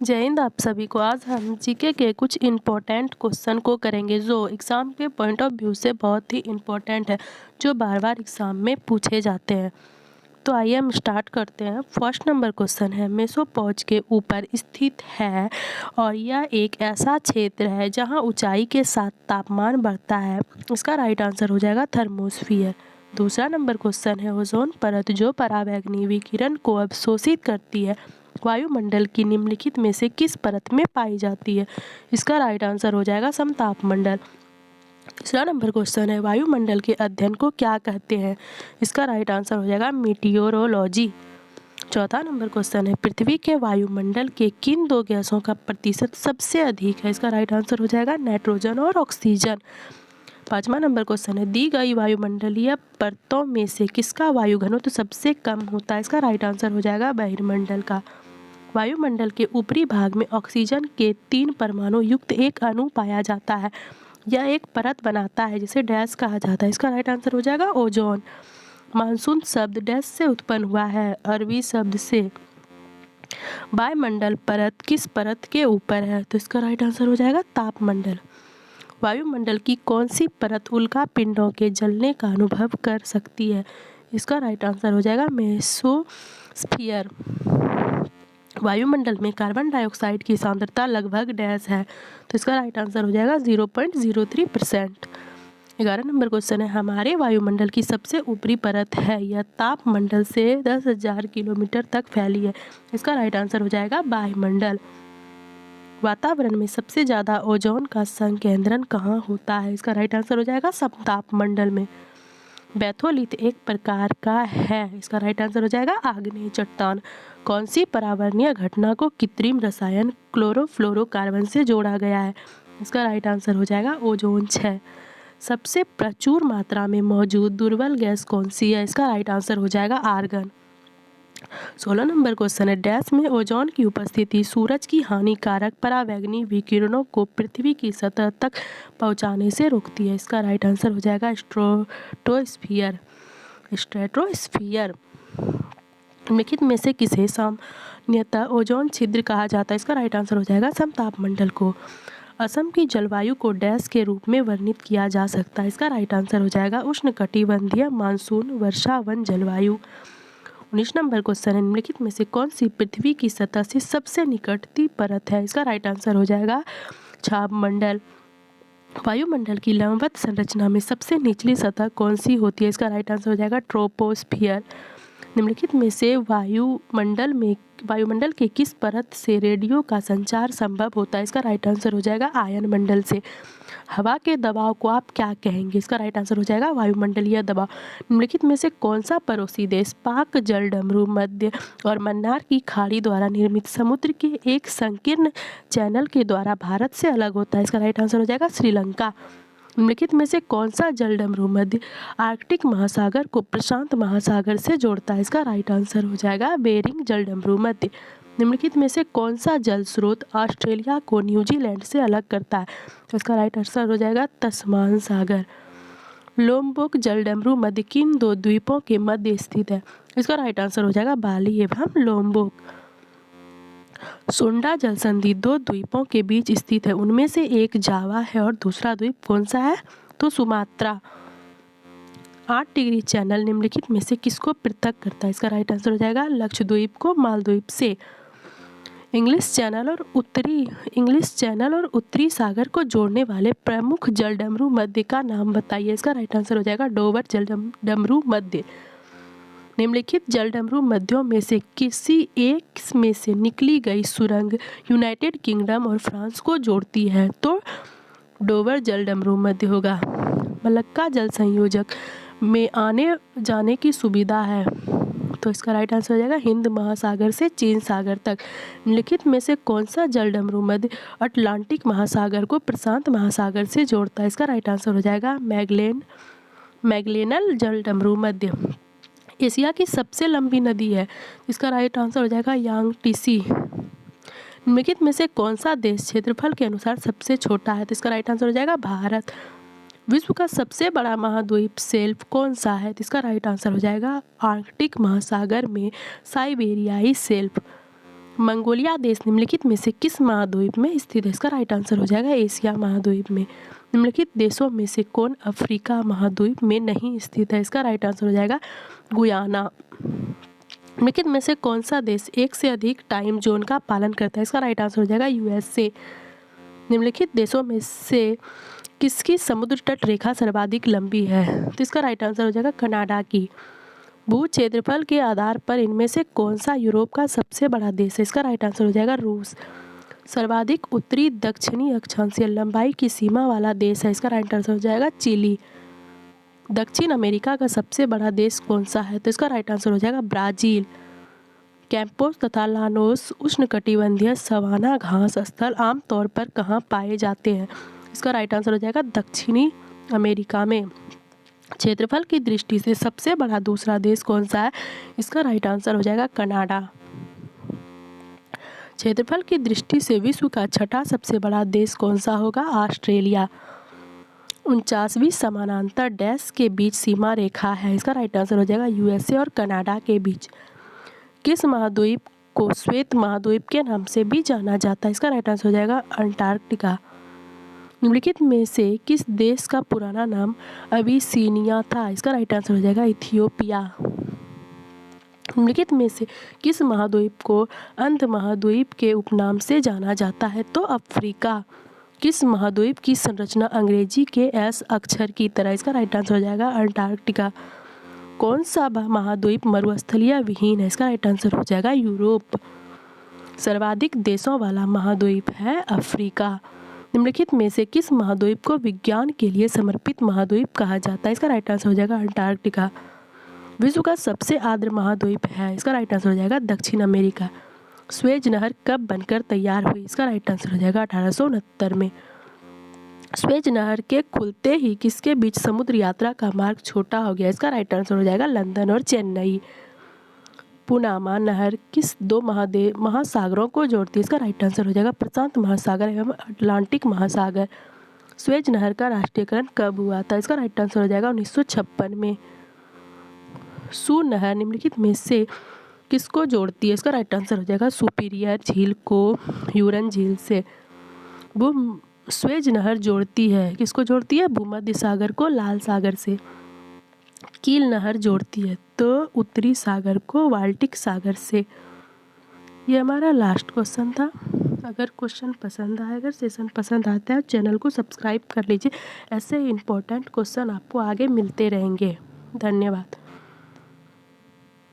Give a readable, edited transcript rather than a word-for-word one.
जय हिंद आप सभी को। आज हम जीके के कुछ इम्पोर्टेंट क्वेश्चन को करेंगे जो एग्ज़ाम के पॉइंट ऑफ व्यू से बहुत ही इम्पोर्टेंट है, जो बार बार एग्ज़ाम में पूछे जाते हैं। तो आइए हम स्टार्ट करते हैं। फर्स्ट नंबर क्वेश्चन है, मेसोपोज के ऊपर स्थित है और यह एक ऐसा क्षेत्र है जहां ऊंचाई के साथ तापमान बढ़ता है। इसका राइट आंसर हो जाएगा थर्मोस्फियर। दूसरा नंबर क्वेश्चन है, ओजोन परत जो पराबैंगनी विकिरण को अवशोषित करती है वायुमंडल की निम्नलिखित में से किस परत में पाई जाती है। इसका राइट आंसर हो जाएगा समताप मंडल। तीसरा नंबर क्वेश्चन है, वायुमंडल के अध्ययन को क्या कहते हैं। इसका राइट आंसर हो जाएगा मीटियोरोलॉजी। चौथा नंबर क्वेश्चन है, पृथ्वी के वायुमंडल के किन दो गैसों का प्रतिशत सबसे अधिक है। इसका राइट आंसर हो जाएगा नाइट्रोजन और ऑक्सीजन। पांचवा नंबर क्वेश्चन है, दी गई वायुमंडलीय परतों में से किसका वायु घनत्व सबसे कम होता है। इसका राइट आंसर हो जाएगा बहिर्मंडल का। वायुमंडल के ऊपरी भाग में ऑक्सीजन के 3 परमाणु युक्त एक अणु पाया जाता है। यह एक परत बनाता है जिसे डैश कहा जाता है। इसका राइट आंसर हो जाएगा ओजोन। मानसून शब्द डैश से उत्पन्न हुआ है, अरबी शब्द से। वायुमंडल परत किस परत के ऊपर है, तो इसका राइट आंसर हो जाएगा तापमंडल। वायुमंडल की कौन सी परत उल्का पिंडों के जलने का अनुभव कर सकती है। इसका राइट आंसर हो जाएगा मेसोस्फियर। वायुमंडल में कार्बन डाइऑक्साइड की सांद्रता लगभग डैश है, तो इसका राइट आंसर हो जाएगा 0.03%। 11 नंबर क्वेश्चन है, हमारे वायुमंडल की सबसे ऊपरी परत है, यह तापमंडल से 10,000 किलोमीटर तक फैली है। इसका राइट आंसर हो जाएगा वायुमंडल। वातावरण में सबसे ज़्यादा ओजोन का संकेंद्रण कहाँ होता है। इसका राइट आंसर हो जाएगा समतापमंडल में। बैथोलिथ एक प्रकार का है, इसका राइट आंसर हो जाएगा आग्नेय चट्टान। कौन सी पर्यावरणीय घटना को कृत्रिम रसायन क्लोरोफ्लोरोकार्बन से जोड़ा गया है। इसका राइट आंसर हो जाएगा ओजोन 6। सबसे प्रचुर मात्रा में मौजूद दुर्बल गैस कौन सी है। इसका राइट आंसर हो जाएगा आर्गन। 16 नंबर क्वेश्चन है, डैश में ओजोन की उपस्थिति सूरज की हानिकारक पराबैंगनी विकिरणों को पृथ्वी की सतह तक पहुंचाने से रोकती है। इसका राइट आंसर हो जाएगा स्ट्रेटोस्फियर। स्ट्रेटोस्फियर निम्नलिखित में से किसे सामान्यतः ओजोन छिद्र कहा जाता है। इसका राइट आंसर हो जाएगा समतापमंडल को। असम की जलवायु को डैश के रूप में वर्णित किया जा सकता है। इसका राइट आंसर हो जाएगा उष्णकटिबंधीय मानसून वर्षावन जलवायु। 19 नंबर क्वेश्चन है, निम्नलिखित में से कौन सी पृथ्वी की सतह से सबसे निकटती परत है। इसका राइट आंसर हो जाएगा छाया वायुमंडल की लंबवत संरचना में सबसे निचली सतह कौन सी होती है। इसका राइट आंसर हो जाएगा ट्रोपोस्फियर। निम्नलिखित में से वायुमंडल के किस परत से रेडियो का संचार संभव होता है। इसका राइट आंसर हो जाएगा आयन मंडल से। हवा के दबाव को आप क्या कहेंगे। इसका राइट आंसर हो जाएगा वायुमंडलीय दबाव। निम्नलिखित में से कौन सा पड़ोसी देश पाक जलडमरू मध्य और मन्नार की खाड़ी द्वारा निर्मित समुद्र के एक संकीर्ण चैनल के द्वारा भारत से अलग होता है। इसका राइट आंसर हो जाएगा श्रीलंका। निम्नलिखित में से कौन सा जलडमरू मध्य आर्कटिक महासागर को प्रशांत महासागर से जोड़ता है। इसका राइट आंसर हो जाएगा बेरिंग जलडमरू मध्य। निम्नलिखित में से कौन सा जल स्रोत ऑस्ट्रेलिया को न्यूजीलैंड से अलग करता है। तो इसका राइट आंसर हो जाएगा तस्मान सागर। लोम्बोक जलडमरू मध्य किन दो द्वीपों के मध्य स्थित है। इसका राइट आंसर हो जाएगा बाली एवं लोम्बोक। सोंडा जल संधि दो द्वीपों के बीच स्थित है, उनमें से एक जावा है और दूसरा द्वीप कौन सा है, तो सुमात्रा। 8 डिग्री चैनल निम्नलिखित में से किसको पृथक करता है। इसका राइट आंसर हो जाएगा लक्षद्वीप को मालदीव से। इंग्लिश चैनल और उत्तरी सागर को जोड़ने वाले प्रमुख जलडमरू मध्य का नाम बताइए। इसका राइट आंसर हो जाएगा डोवर जलडमरू मध्य। निम्नलिखित जलडमरू मध्यों में से किसी एक में से निकली गई सुरंग यूनाइटेड किंगडम और फ्रांस को जोड़ती है, तो डोवर जलडमरू मध्य होगा। मलक्का जल संयोजक में आने जाने की सुविधा है, तो इसका राइट आंसर हो जाएगा हिंद महासागर से चीन सागर तक। निम्नलिखित में से कौन सा जलडमरू मध्य अटलांटिक महासागर को प्रशांत महासागर से जोड़ता है। इसका राइट आंसर हो जाएगा मैगलेनल जलडमरू मध्य। एशिया की सबसे लंबी नदी है, इसका राइट आंसर हो जाएगा यांगटीसी। निम्नलिखित में से कौन सा देश क्षेत्रफल के अनुसार सबसे छोटा है, तो इसका राइट आंसर हो जाएगा भारत। विश्व का सबसे बड़ा महाद्वीप शेल्फ कौन सा है, तो इसका राइट आंसर हो जाएगा आर्कटिक महासागर में साइबेरियाई शेल्फ। मंगोलिया देश निम्नलिखित में से किस महाद्वीप में स्थित है? इसका राइट आंसर हो जाएगा एशिया महाद्वीप में। निम्नलिखित देशों में से कौन अफ्रीका महाद्वीप में नहीं स्थित है? इसका राइट आंसर हो जाएगा गुयाना। निम्नलिखित में से कौन सा देश एक से अधिक टाइम जोन का पालन करता है? इसका राइट आंसर हो जाएगा यूएसए। निम्नलिखित देशों में से किसकी समुद्र तट रेखा सर्वाधिक लंबी है? तो इसका राइट आंसर हो जाएगा कनाडा की। भू क्षेत्रफल के आधार पर इनमें से कौन सा यूरोप का सबसे बड़ा देश है? इसका राइट आंसर हो जाएगा रूस। सर्वाधिक उत्तरी दक्षिणी अक्षांशीय लंबाई की सीमा वाला देश है? इसका राइट आंसर हो जाएगा चिली। दक्षिण अमेरिका का सबसे बड़ा देश कौन सा है? तो इसका राइट आंसर हो जाएगा ब्राज़ील। कैंपोस तथा लानोस उष्णकटिबंधीय सवाना घास स्थल आमतौर पर कहाँ पाए जाते हैं? इसका राइट आंसर हो जाएगा दक्षिणी अमेरिका में। क्षेत्रफल की दृष्टि से सबसे बड़ा दूसरा देश कौन सा है? इसका राइट आंसर हो जाएगा कनाडा। क्षेत्रफल की दृष्टि से विश्व का छठा सबसे बड़ा देश कौन सा होगा? ऑस्ट्रेलिया। 49वीं समानांतर डैश के बीच सीमा रेखा है? इसका राइट आंसर हो जाएगा यूएसए और कनाडा के बीच। किस महाद्वीप को श्वेत महाद्वीप के नाम से भी जाना जाता है? इसका राइट आंसर हो जाएगा अंटार्कटिका। निम्नलिखित में से किस देश का पुराना नाम अबिसिनिया था? इसका राइट आंसर हो जाएगा इथियोपिया। निम्नलिखित में से किस महाद्वीप को अंध महाद्वीप के उपनाम से जाना जाता है? तो अफ्रीका। किस महाद्वीप की संरचना अंग्रेजी के एस अक्षर की तरह? इसका राइट आंसर हो जाएगा अंटार्कटिका। कौन सा महाद्वीप मरुस्थलीय विहीन है? इसका राइट आंसर हो जाएगा यूरोप। सर्वाधिक देशों वाला महाद्वीप है अफ्रीका। निम्नलिखित में से किस महाद्वीप को विज्ञान के लिए समर्पित महाद्वीप कहा जाता है? इसका राइट आंसर हो जाएगा अंटार्कटिका। विश्व का सबसे आर्द्र महाद्वीप है? इसका राइट आंसर हो जाएगा दक्षिण अमेरिका। स्वेज नहर कब बनकर तैयार हुई? इसका राइट आंसर हो जाएगा 1869 में। स्वेज नहर के खुलते ही किसके बीच समुद्र यात्रा का मार्ग छोटा हो गया? इसका राइट आंसर हो जाएगा लंदन और चेन्नई। पुनामा नहर किस दो महासागरों को जोड़ती है? इसका राइट आंसर हो जाएगा प्रशांत महासागर एवं अटलांटिक महासागर। स्वेज नहर का राष्ट्रीयकरण कब हुआ था? इसका राइट आंसर हो जाएगा 1956 में। सू नहर निम्नलिखित में से किसको जोड़ती है? इसका राइट आंसर हो जाएगा सुपीरियर झील को ह्यूरन झील से। वो स्वेज नहर जोड़ती है, किसको जोड़ती है? भूमध्य सागर को लाल सागर से। कील नहर जोड़ती है तो उत्तरी सागर को बाल्टिक सागर से। ये हमारा लास्ट क्वेश्चन था। अगर क्वेश्चन पसंद आए, अगर सेशन पसंद आता है, चैनल को सब्सक्राइब कर लीजिए। ऐसे इंपॉर्टेंट क्वेश्चन आपको आगे मिलते रहेंगे। धन्यवाद।